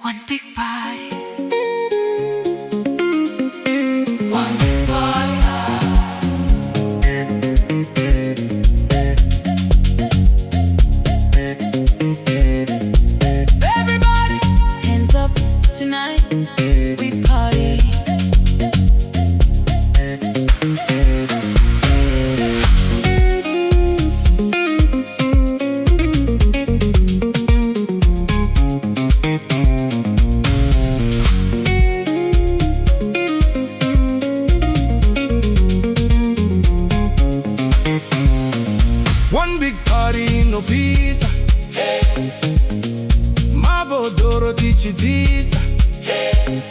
One big pie. One big pie. Everybody, hands up tonight. We party. One big party, inopisa. Hey. Mabhodhoro tichidzisa. Hey.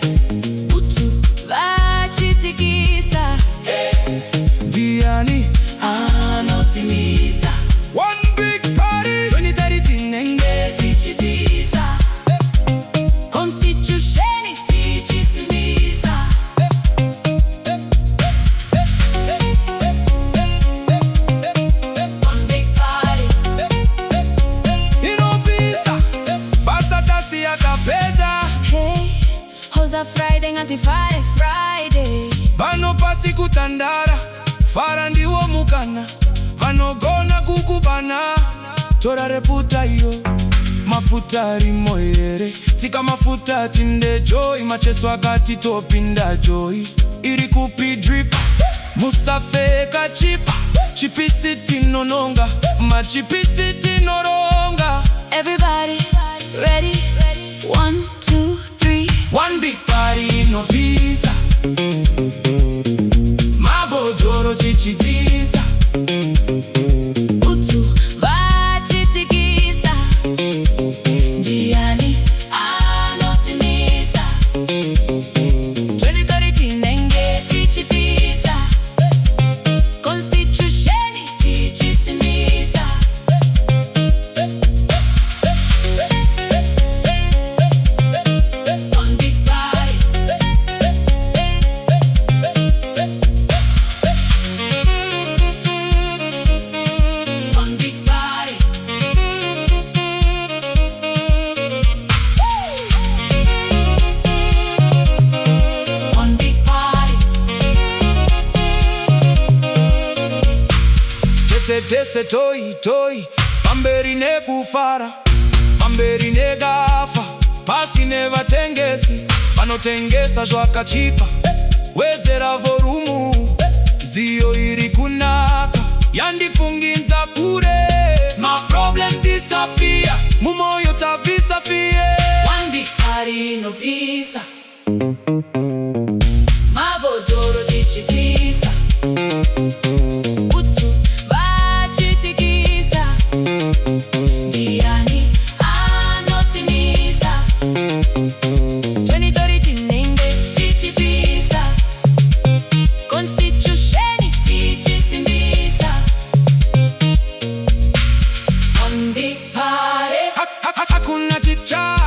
Bhutsu, vachitikisa. Hey. Ndiyani, anotimisa. one big party. 2030 tinenge, tichipisa. Constitution tichisimbisa. One big party. Inopisa. Basa, tasiya, tapedza. Hey, Hoza Friday, ngatifare Friday. Pano Pasi kutandara. Fara ndiwo mukana. Vanogona kukubhana. Tora reputa iyo. Mafuta arimo here. Tika mafuta tinde joy. Macheso akati topinda joy. Iri kupi drip. Musafeka chipa. Chipisi tinononga. Machipisi tinoronga. Everybody ready? 1, 2, 3. One big party, inopisa. Mabhodhoro tichidzisa. Bhutsu, vachitikisa. Ndiyani, anotimisa. 2030 tinenge, tichipisa. Constitution tichisimbisa. One big party. One big party. One big party. Tese toi toi. Pamberi neGafa. Pamberi neGafa. Pasi nevatengesi. Vanotengesa zvakachipa. Wedzera volumu. Ziyo iri kunaka. Yandifunginza kure. My problem disappear. Mumoyo tabvisa fie. One big party, inopisa. Mabhodhoro tichidisa. Bhutsu, vachitikisa. Ndiyani, anotimisa. 2030 tinenge, tichipisa. Constitution tichisimbisa. One big party. Hakuna chicha.